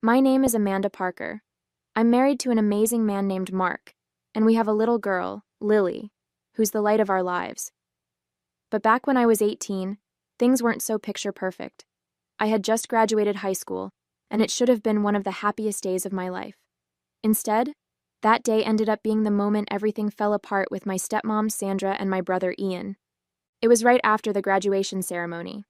My name is Amanda Parker. I'm married to an amazing man named Mark, and we have a little girl, Lily, who's the light of our lives. But back when I was 18, things weren't so picture perfect. I had just graduated high school, and it should have been one of the happiest days of my life. Instead, that day ended up being the moment everything fell apart with my stepmom, Sandra, and my brother, Ian. It was right after the graduation ceremony.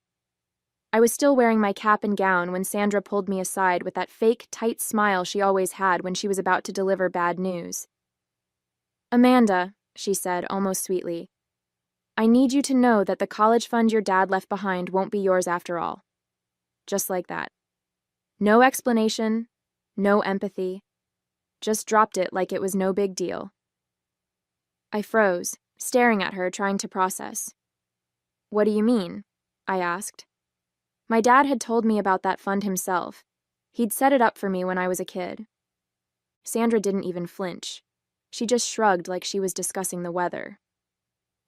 I was still wearing my cap and gown when Sandra pulled me aside with that fake, tight smile she always had when she was about to deliver bad news. "Amanda," she said, almost sweetly, "I need you to know that the college fund your dad left behind won't be yours after all." Just like that. No explanation, no empathy. Just dropped it like it was no big deal. I froze, staring at her, trying to process. "What do you mean?" I asked. My dad had told me about that fund himself. He'd set it up for me when I was a kid. Sandra didn't even flinch. She just shrugged like she was discussing the weather.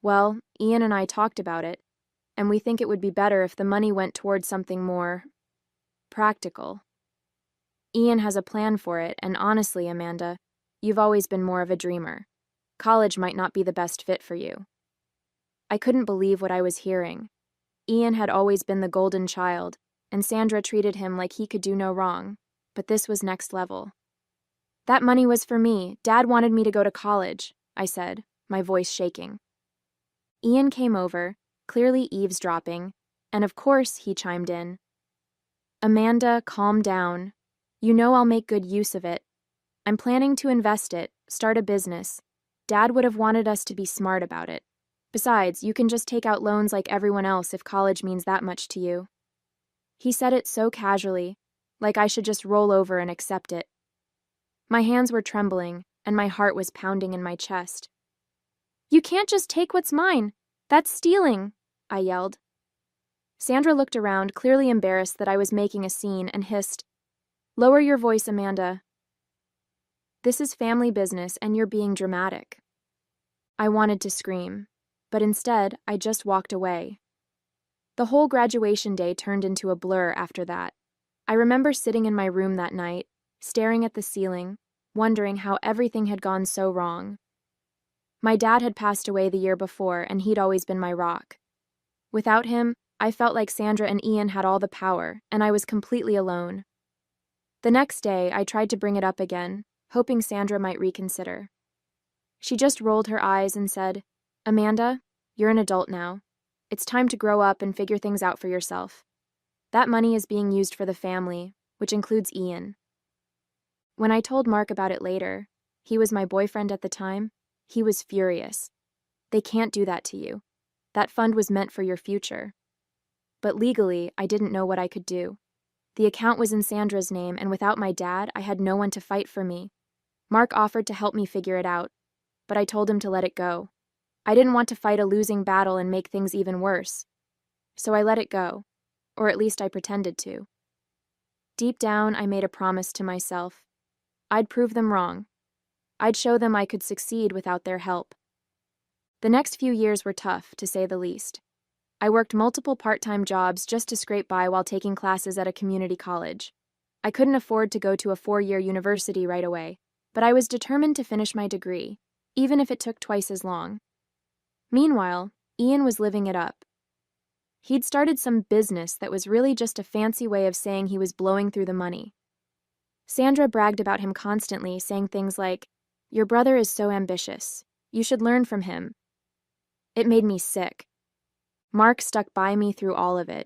"Well, Ian and I talked about it, and we think it would be better if the money went towards something more practical. Ian has a plan for it, and honestly, Amanda, you've always been more of a dreamer. College might not be the best fit for you." I couldn't believe what I was hearing. Ian had always been the golden child, and Sandra treated him like he could do no wrong, but this was next level. "That money was for me. Dad wanted me to go to college," I said, my voice shaking. Ian came over, clearly eavesdropping, and of course he chimed in. "Amanda, calm down. You know I'll make good use of it. I'm planning to invest it, start a business. Dad would have wanted us to be smart about it. Besides, you can just take out loans like everyone else if college means that much to you." He said it so casually, like I should just roll over and accept it. My hands were trembling, and my heart was pounding in my chest. "You can't just take what's mine. That's stealing," I yelled. Sandra looked around, clearly embarrassed that I was making a scene, and hissed, "Lower your voice, Amanda. This is family business, and you're being dramatic." I wanted to scream, but instead, I just walked away. The whole graduation day turned into a blur after that. I remember sitting in my room that night, staring at the ceiling, wondering how everything had gone so wrong. My dad had passed away the year before, and he'd always been my rock. Without him, I felt like Sandra and Ian had all the power, and I was completely alone. The next day, I tried to bring it up again, hoping Sandra might reconsider. She just rolled her eyes and said, "Amanda, you're an adult now. It's time to grow up and figure things out for yourself. That money is being used for the family, which includes Ian." When I told Mark about it later, he was my boyfriend at the time, he was furious. "They can't do that to you. That fund was meant for your future." But legally, I didn't know what I could do. The account was in Sandra's name, and without my dad, I had no one to fight for me. Mark offered to help me figure it out, but I told him to let it go. I didn't want to fight a losing battle and make things even worse. So I let it go, or at least I pretended to. Deep down, I made a promise to myself. I'd prove them wrong. I'd show them I could succeed without their help. The next few years were tough, to say the least. I worked multiple part-time jobs just to scrape by while taking classes at a community college. I couldn't afford to go to a 4-year university right away, but I was determined to finish my degree, even if it took twice as long. Meanwhile, Ian was living it up. He'd started some business that was really just a fancy way of saying he was blowing through the money. Sandra bragged about him constantly, saying things like, "Your brother is so ambitious. You should learn from him." It made me sick. Mark stuck by me through all of it.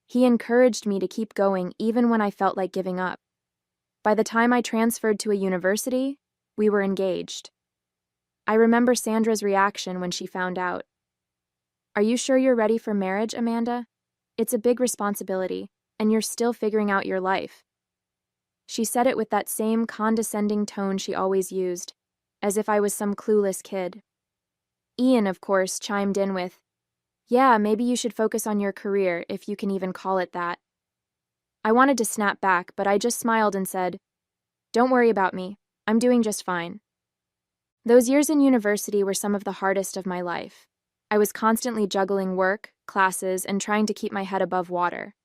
He encouraged me to keep going even when I felt like giving up. By the time I transferred to a university, we were engaged. I remember Sandra's reaction when she found out. "Are you sure you're ready for marriage, Amanda? It's a big responsibility, and you're still figuring out your life." She said it with that same condescending tone she always used, as if I was some clueless kid. Ian, of course, chimed in with, "Yeah, maybe you should focus on your career, if you can even call it that." I wanted to snap back, but I just smiled and said, "Don't worry about me. I'm doing just fine." Those years in university were some of the hardest of my life. I was constantly juggling work, classes, and trying to keep my head above water.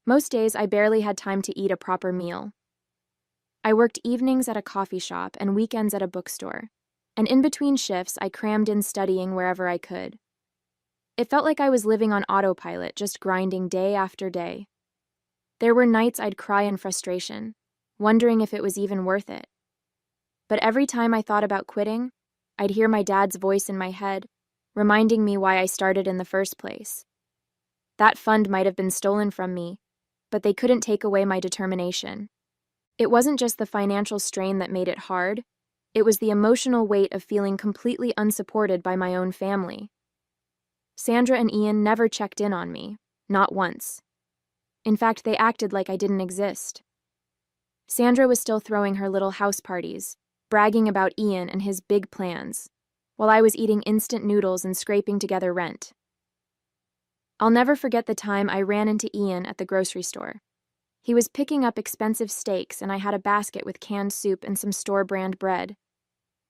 Most days, I barely had time to eat a proper meal. I worked evenings at a coffee shop and weekends at a bookstore, and in between shifts, I crammed in studying wherever I could. It felt like I was living on autopilot, just grinding day after day. There were nights I'd cry in frustration, wondering if it was even worth it. But every time I thought about quitting, I'd hear my dad's voice in my head, reminding me why I started in the first place. That fund might have been stolen from me, but they couldn't take away my determination. It wasn't just the financial strain that made it hard, it was the emotional weight of feeling completely unsupported by my own family. Sandra and Ian never checked in on me, not once. In fact, they acted like I didn't exist. Sandra was still throwing her little house parties, bragging about Ian and his big plans, while I was eating instant noodles and scraping together rent. I'll never forget the time I ran into Ian at the grocery store. He was picking up expensive steaks, and I had a basket with canned soup and some store-brand bread.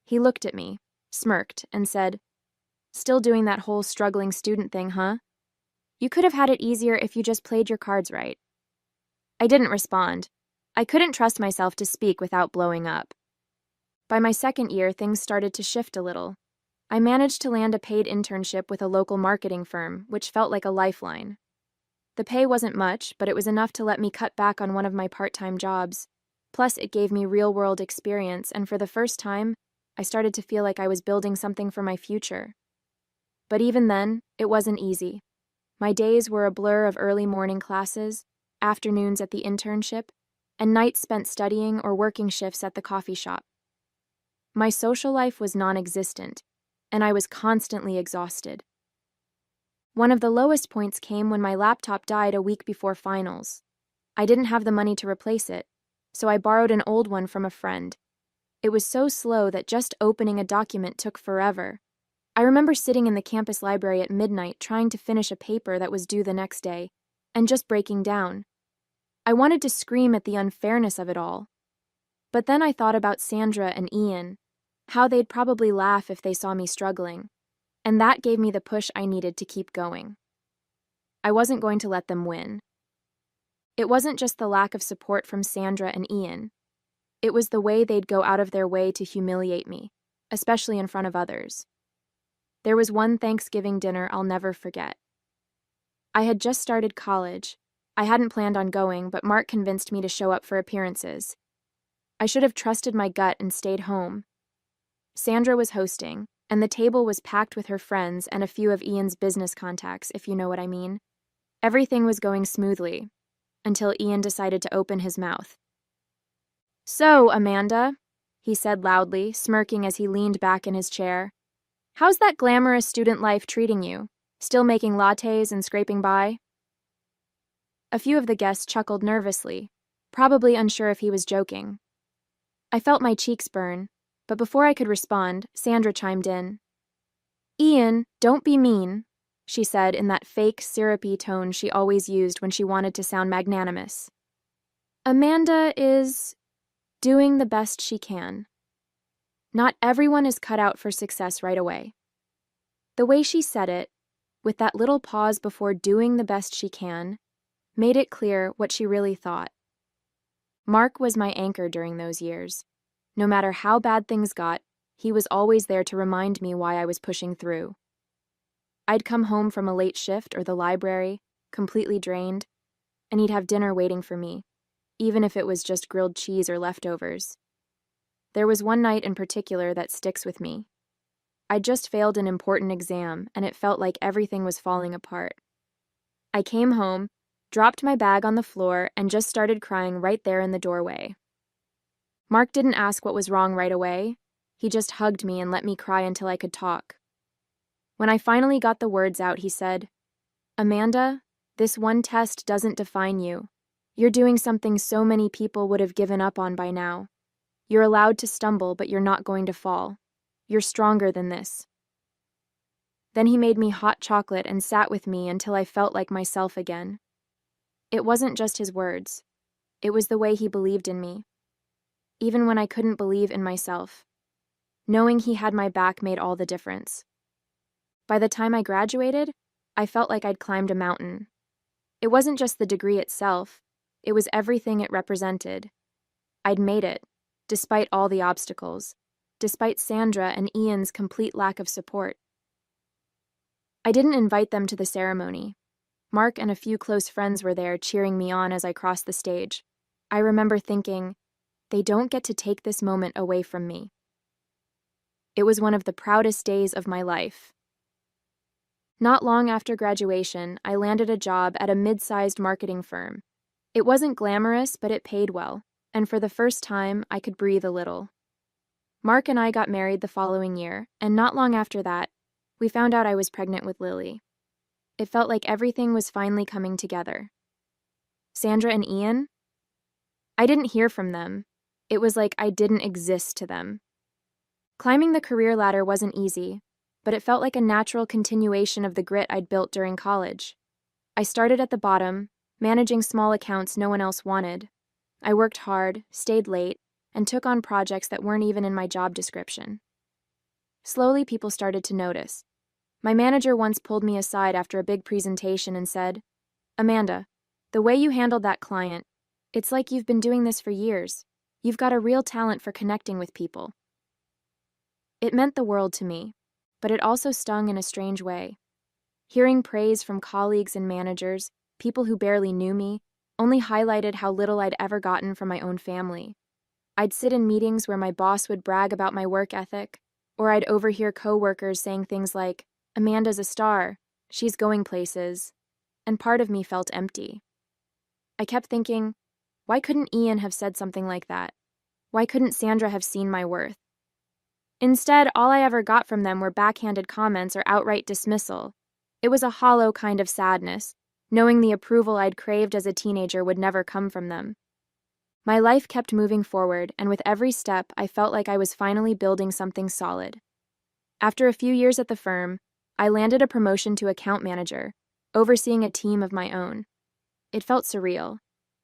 He looked at me, smirked, and said, "Still doing that whole struggling student thing, huh? You could have had it easier if you just played your cards right." I didn't respond. I couldn't trust myself to speak without blowing up. By my second year, things started to shift a little. I managed to land a paid internship with a local marketing firm, which felt like a lifeline. The pay wasn't much, but it was enough to let me cut back on one of my part-time jobs. Plus, it gave me real-world experience, and for the first time, I started to feel like I was building something for my future. But even then, it wasn't easy. My days were a blur of early morning classes, afternoons at the internship, and nights spent studying or working shifts at the coffee shop. My social life was non-existent, and I was constantly exhausted. One of the lowest points came when my laptop died a week before finals. I didn't have the money to replace it, so I borrowed an old one from a friend. It was so slow that just opening a document took forever. I remember sitting in the campus library at midnight trying to finish a paper that was due the next day, and just breaking down. I wanted to scream at the unfairness of it all. But then I thought about Sandra and Ian, how they'd probably laugh if they saw me struggling, and that gave me the push I needed to keep going. I wasn't going to let them win. It wasn't just the lack of support from Sandra and Ian. It was the way they'd go out of their way to humiliate me, especially in front of others. There was one Thanksgiving dinner I'll never forget. I had just started college. I hadn't planned on going, but Mark convinced me to show up for appearances. I should have trusted my gut and stayed home. Sandra was hosting, and the table was packed with her friends and a few of Ian's business contacts, if you know what I mean. Everything was going smoothly, until Ian decided to open his mouth. "So, Amanda," he said loudly, smirking as he leaned back in his chair, "how's that glamorous student life treating you? Still making lattes and scraping by?" A few of the guests chuckled nervously, probably unsure if he was joking. I felt my cheeks burn, but before I could respond, Sandra chimed in. "Ian, don't be mean," she said in that fake, syrupy tone she always used when she wanted to sound magnanimous. "Amanda is doing the best she can. Not everyone is cut out for success right away." The way she said it, with that little pause before doing the best she can, made it clear what she really thought. Mark was my anchor during those years. No matter how bad things got, he was always there to remind me why I was pushing through. I'd come home from a late shift or the library, completely drained, and he'd have dinner waiting for me, even if it was just grilled cheese or leftovers. There was one night in particular that sticks with me. I'd just failed an important exam, and it felt like everything was falling apart. I came home, dropped my bag on the floor, and just started crying right there in the doorway. Mark didn't ask what was wrong right away. He just hugged me and let me cry until I could talk. When I finally got the words out, he said, "Amanda, this one test doesn't define you. You're doing something so many people would have given up on by now. You're allowed to stumble, but you're not going to fall. You're stronger than this." Then he made me hot chocolate and sat with me until I felt like myself again. It wasn't just his words. It was the way he believed in me. Even when I couldn't believe in myself. Knowing he had my back made all the difference. By the time I graduated, I felt like I'd climbed a mountain. It wasn't just the degree itself, it was everything it represented. I'd made it, despite all the obstacles, despite Sandra and Ian's complete lack of support. I didn't invite them to the ceremony. Mark and a few close friends were there cheering me on as I crossed the stage. I remember thinking, they don't get to take this moment away from me. It was one of the proudest days of my life. Not long after graduation, I landed a job at a mid-sized marketing firm. It wasn't glamorous, but it paid well, and for the first time, I could breathe a little. Mark and I got married the following year, and not long after that, we found out I was pregnant with Lily. It felt like everything was finally coming together. Sandra and Ian? I didn't hear from them. It was like I didn't exist to them. Climbing the career ladder wasn't easy, but it felt like a natural continuation of the grit I'd built during college. I started at the bottom, managing small accounts no one else wanted. I worked hard, stayed late, and took on projects that weren't even in my job description. Slowly, people started to notice. My manager once pulled me aside after a big presentation and said, "Amanda, the way you handled that client, it's like you've been doing this for years. You've got a real talent for connecting with people." It meant the world to me, but it also stung in a strange way. Hearing praise from colleagues and managers, people who barely knew me, only highlighted how little I'd ever gotten from my own family. I'd sit in meetings where my boss would brag about my work ethic, or I'd overhear coworkers saying things like, "Amanda's a star, she's going places," and part of me felt empty. I kept thinking, why couldn't Ian have said something like that? Why couldn't Sandra have seen my worth? Instead, all I ever got from them were backhanded comments or outright dismissal. It was a hollow kind of sadness, knowing the approval I'd craved as a teenager would never come from them. My life kept moving forward, and with every step, I felt like I was finally building something solid. After a few years at the firm, I landed a promotion to account manager, overseeing a team of my own. It felt surreal.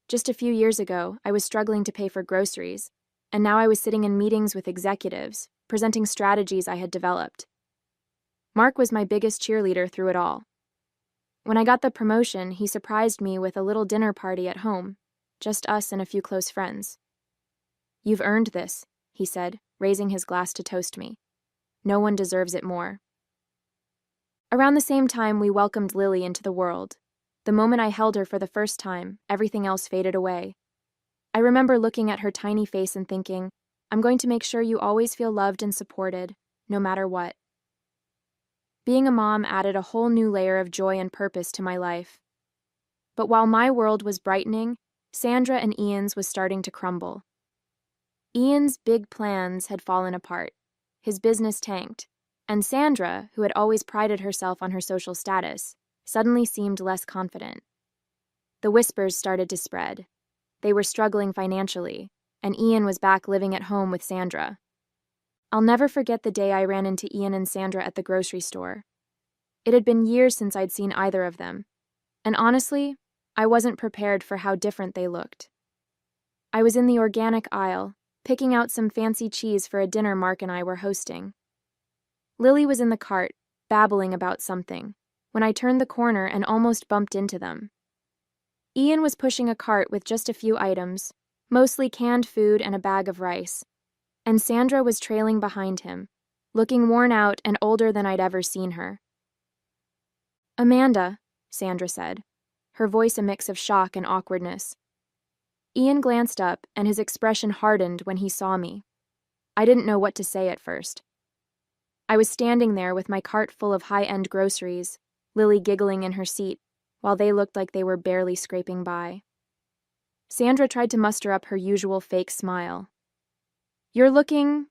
Just a few years ago, I was struggling to pay for groceries, and now I was sitting in meetings with executives, presenting strategies I had developed. Mark was my biggest cheerleader through it all. When I got the promotion, he surprised me with a little dinner party at home, just us and a few close friends. "You've earned this," he said, raising his glass to toast me. "No one deserves it more." Around the same time, we welcomed Lily into the world. The moment I held her for the first time, everything else faded away. I remember looking at her tiny face and thinking, I'm going to make sure you always feel loved and supported, no matter what. Being a mom added a whole new layer of joy and purpose to my life. But while my world was brightening, Sandra and Ian's was starting to crumble. Ian's big plans had fallen apart. His business tanked, and Sandra, who had always prided herself on her social status, suddenly seemed less confident. The whispers started to spread. They were struggling financially, and Ian was back living at home with Sandra. I'll never forget the day I ran into Ian and Sandra at the grocery store. It had been years since I'd seen either of them, and honestly, I wasn't prepared for how different they looked. I was in the organic aisle, picking out some fancy cheese for a dinner Mark and I were hosting. Lily was in the cart, babbling about something, when I turned the corner and almost bumped into them. Ian was pushing a cart with just a few items, mostly canned food and a bag of rice, and Sandra was trailing behind him, looking worn out and older than I'd ever seen her. "Amanda," Sandra said, her voice a mix of shock and awkwardness. Ian glanced up, and his expression hardened when he saw me. I didn't know what to say at first. I was standing there with my cart full of high-end groceries, Lily giggling in her seat, while they looked like they were barely scraping by. Sandra tried to muster up her usual fake smile. "You're looking...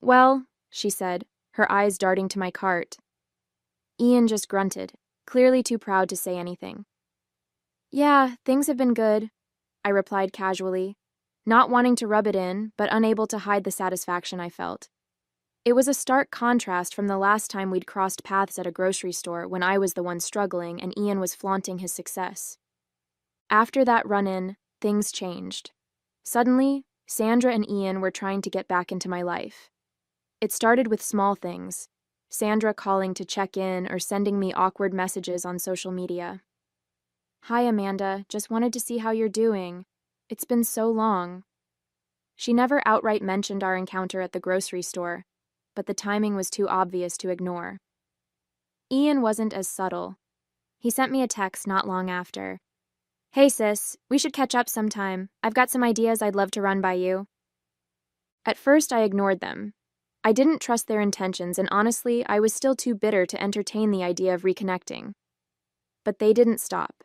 well," she said, her eyes darting to my cart. Ian just grunted, clearly too proud to say anything. "Yeah, things have been good," I replied casually, not wanting to rub it in, but unable to hide the satisfaction I felt. It was a stark contrast from the last time we'd crossed paths at a grocery store when I was the one struggling and Ian was flaunting his success. After that run-in, things changed. Suddenly, Sandra and Ian were trying to get back into my life. It started with small things, Sandra calling to check in or sending me awkward messages on social media. Hi, Amanda. Just wanted to see how you're doing. It's been so long. She never outright mentioned our encounter at the grocery store, but the timing was too obvious to ignore. Ian wasn't as subtle. He sent me a text not long after. Hey sis, we should catch up sometime. I've got some ideas I'd love to run by you. At first I ignored them. I didn't trust their intentions, and honestly, I was still too bitter to entertain the idea of reconnecting. But they didn't stop.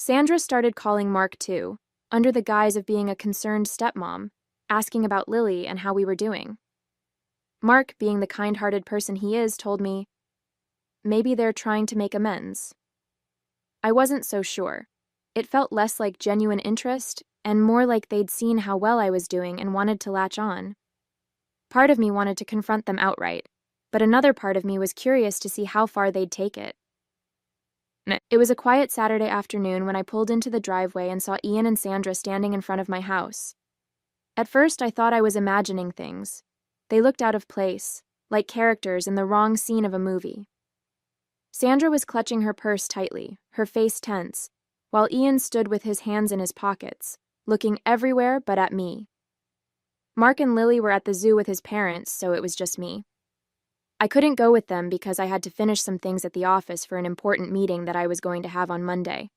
Sandra started calling Mark too, under the guise of being a concerned stepmom, asking about Lily and how we were doing. Mark, being the kind-hearted person he is, told me, maybe they're trying to make amends. I wasn't so sure. It felt less like genuine interest and more like they'd seen how well I was doing and wanted to latch on. Part of me wanted to confront them outright, but another part of me was curious to see how far they'd take it. It was a quiet Saturday afternoon when I pulled into the driveway and saw Ian and Sandra standing in front of my house. At first, I thought I was imagining things. They looked out of place, like characters in the wrong scene of a movie. Sandra was clutching her purse tightly, her face tense, while Ian stood with his hands in his pockets, looking everywhere but at me. Mark and Lily were at the zoo with his parents, so it was just me. I couldn't go with them because I had to finish some things at the office for an important meeting that I was going to have on Monday.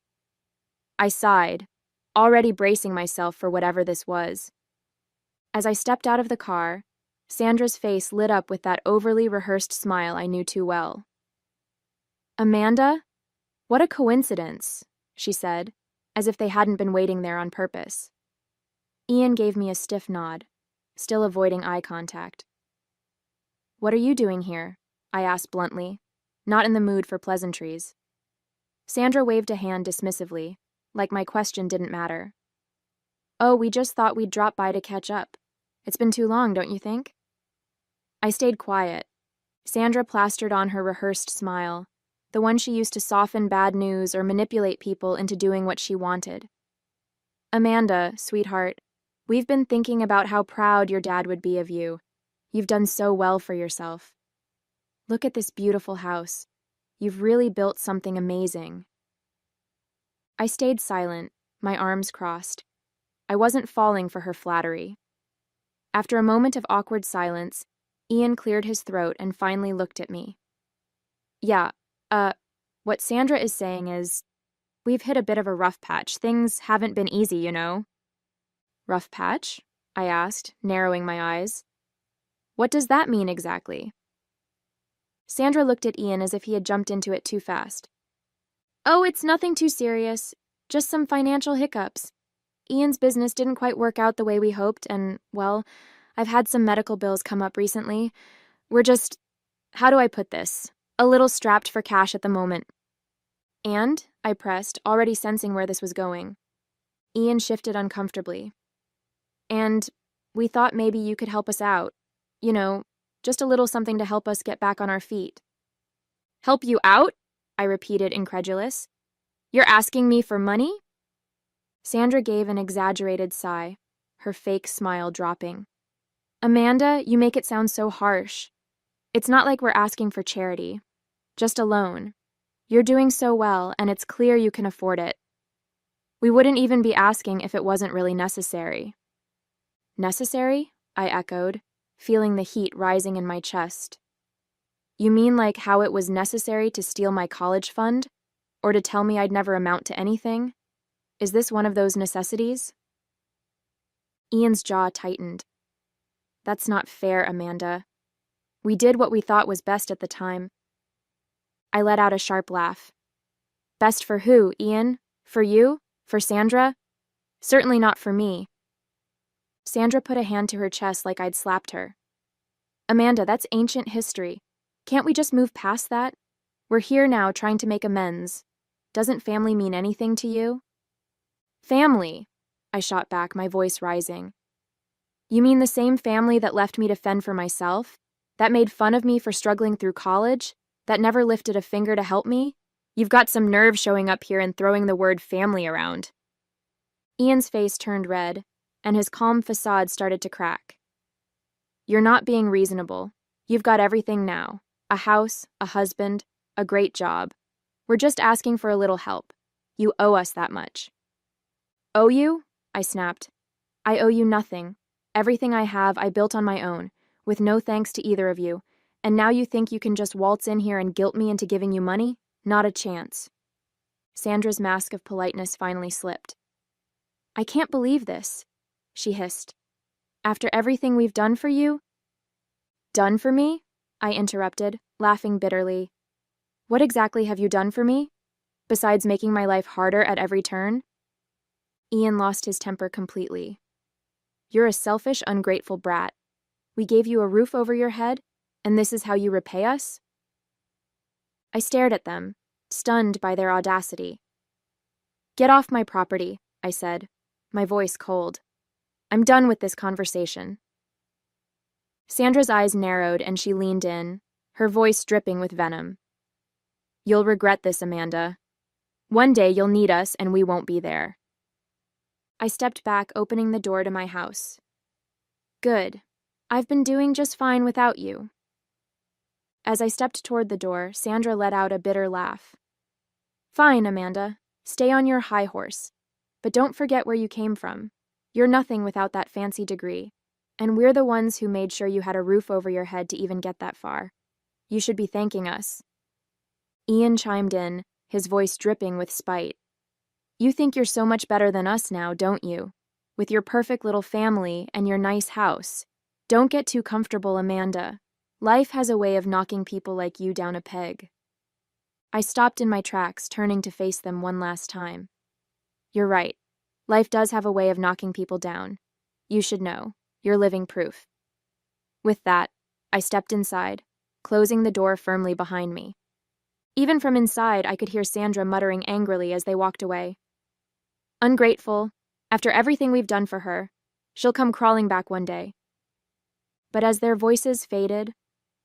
I sighed, already bracing myself for whatever this was. As I stepped out of the car, Sandra's face lit up with that overly rehearsed smile I knew too well. Amanda? What a coincidence, she said, as if they hadn't been waiting there on purpose. Ian gave me a stiff nod, still avoiding eye contact. What are you doing here? I asked bluntly, not in the mood for pleasantries. Sandra waved a hand dismissively, like my question didn't matter. Oh, we just thought we'd drop by to catch up. It's been too long, don't you think? I stayed quiet. Sandra plastered on her rehearsed smile, the one she used to soften bad news or manipulate people into doing what she wanted. Amanda, sweetheart, we've been thinking about how proud your dad would be of you. You've done so well for yourself. Look at this beautiful house. You've really built something amazing. I stayed silent, my arms crossed. I wasn't falling for her flattery. After a moment of awkward silence, Ian cleared his throat and finally looked at me. Yeah, what Sandra is saying is, we've hit a bit of a rough patch. Things haven't been easy, you know. Rough patch? I asked, narrowing my eyes. What does that mean exactly? Sandra looked at Ian as if he had jumped into it too fast. Oh, it's nothing too serious. Just some financial hiccups. Ian's business didn't quite work out the way we hoped, and, well, I've had some medical bills come up recently. We're just, how do I put this? A little strapped for cash at the moment. And, I pressed, already sensing where this was going. Ian shifted uncomfortably. And we thought maybe you could help us out. You know, just a little something to help us get back on our feet. Help you out? I repeated, incredulous. You're asking me for money? Sandra gave an exaggerated sigh, her fake smile dropping. Amanda, you make it sound so harsh. It's not like we're asking for charity. Just a loan. You're doing so well, and it's clear you can afford it. We wouldn't even be asking if it wasn't really necessary. Necessary? I echoed, feeling the heat rising in my chest. You mean like how it was necessary to steal my college fund? Or to tell me I'd never amount to anything? Is this one of those necessities? Ian's jaw tightened. That's not fair, Amanda. We did what we thought was best at the time. I let out a sharp laugh. Best for who, Ian? For you? For Sandra? Certainly not for me. Sandra put a hand to her chest like I'd slapped her. Amanda, that's ancient history. Can't we just move past that? We're here now trying to make amends. Doesn't family mean anything to you? Family, I shot back, my voice rising. You mean the same family that left me to fend for myself? That made fun of me for struggling through college? That never lifted a finger to help me? You've got some nerve showing up here and throwing the word family around. Ian's face turned red, and his calm facade started to crack. You're not being reasonable. You've got everything now. A house, a husband, a great job. We're just asking for a little help. You owe us that much. Owe you? I snapped. I owe you nothing. Everything I have, I built on my own, with no thanks to either of you, and now you think you can just waltz in here and guilt me into giving you money? Not a chance. Sandra's mask of politeness finally slipped. I can't believe this, she hissed. After everything we've done for you? Done for me? I interrupted, laughing bitterly. What exactly have you done for me? Besides making my life harder at every turn? Ian lost his temper completely. You're a selfish, ungrateful brat. We gave you a roof over your head, and this is how you repay us? I stared at them, stunned by their audacity. Get off my property, I said, my voice cold. I'm done with this conversation. Sandra's eyes narrowed and she leaned in, her voice dripping with venom. You'll regret this, Amanda. One day you'll need us and we won't be there. I stepped back, opening the door to my house. Good. I've been doing just fine without you. As I stepped toward the door, Sandra let out a bitter laugh. Fine, Amanda. Stay on your high horse. But don't forget where you came from. You're nothing without that fancy degree. And we're the ones who made sure you had a roof over your head to even get that far. You should be thanking us. Ian chimed in, his voice dripping with spite. You think you're so much better than us now, don't you? With your perfect little family and your nice house. Don't get too comfortable, Amanda. Life has a way of knocking people like you down a peg. I stopped in my tracks, turning to face them one last time. You're right. Life does have a way of knocking people down. You should know. You're living proof. With that, I stepped inside, closing the door firmly behind me. Even from inside, I could hear Sandra muttering angrily as they walked away. Ungrateful. After everything we've done for her, she'll come crawling back one day. But as their voices faded,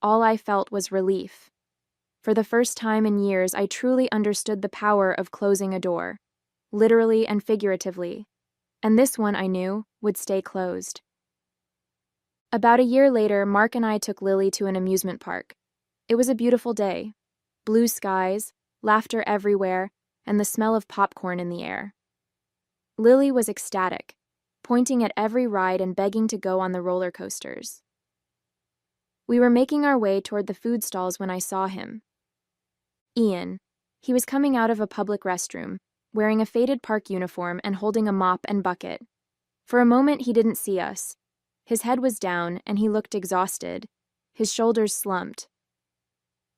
all I felt was relief. For the first time in years, I truly understood the power of closing a door, literally and figuratively, and this one, I knew, would stay closed. About a year later, Mark and I took Lily to an amusement park. It was a beautiful day. Blue skies, laughter everywhere, and the smell of popcorn in the air. Lily was ecstatic, pointing at every ride and begging to go on the roller coasters. We were making our way toward the food stalls when I saw him. Ian. He was coming out of a public restroom, wearing a faded park uniform and holding a mop and bucket. For a moment, he didn't see us. His head was down, and he looked exhausted, his shoulders slumped.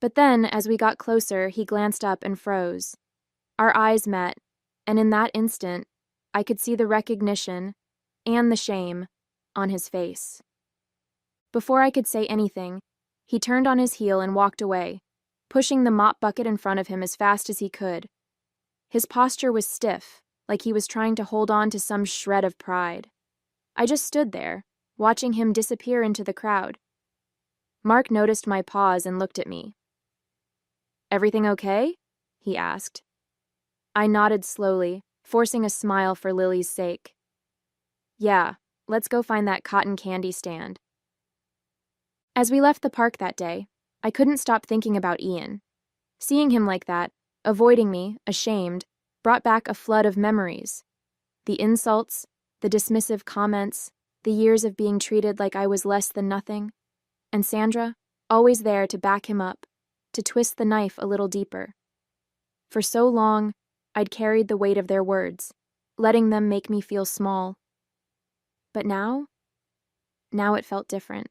But then, as we got closer, he glanced up and froze. Our eyes met, and in that instant, I could see the recognition, and the shame, on his face. Before I could say anything, he turned on his heel and walked away, pushing the mop bucket in front of him as fast as he could. His posture was stiff, like he was trying to hold on to some shred of pride. I just stood there, watching him disappear into the crowd. Mark noticed my pause and looked at me. Everything okay? He asked. I nodded slowly, forcing a smile for Lily's sake. Yeah, let's go find that cotton candy stand. As we left the park that day, I couldn't stop thinking about Ian. Seeing him like that, avoiding me, ashamed, brought back a flood of memories. The insults, the dismissive comments, the years of being treated like I was less than nothing, and Sandra, always there to back him up, to twist the knife a little deeper. For so long, I'd carried the weight of their words, letting them make me feel small. But now it felt different.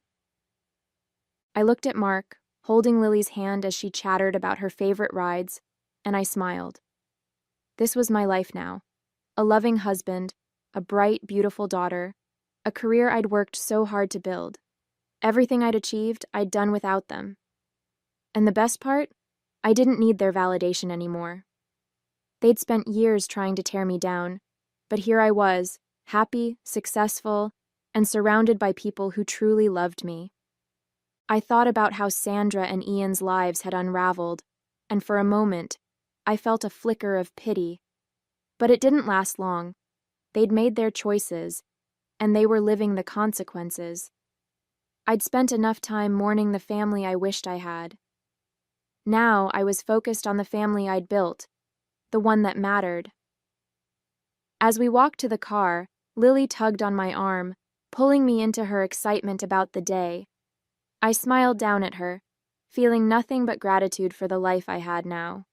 I looked at Mark, holding Lily's hand as she chattered about her favorite rides, and I smiled. This was my life now. A loving husband, a bright, beautiful daughter, a career I'd worked so hard to build. Everything I'd achieved, I'd done without them. And the best part? I didn't need their validation anymore. They'd spent years trying to tear me down, but here I was, happy, successful, and surrounded by people who truly loved me. I thought about how Sandra and Ian's lives had unraveled, and for a moment, I felt a flicker of pity. But it didn't last long. They'd made their choices, and they were living the consequences. I'd spent enough time mourning the family I wished I had. Now I was focused on the family I'd built, the one that mattered. As we walked to the car, Lily tugged on my arm, pulling me into her excitement about the day. I smiled down at her, feeling nothing but gratitude for the life I had now.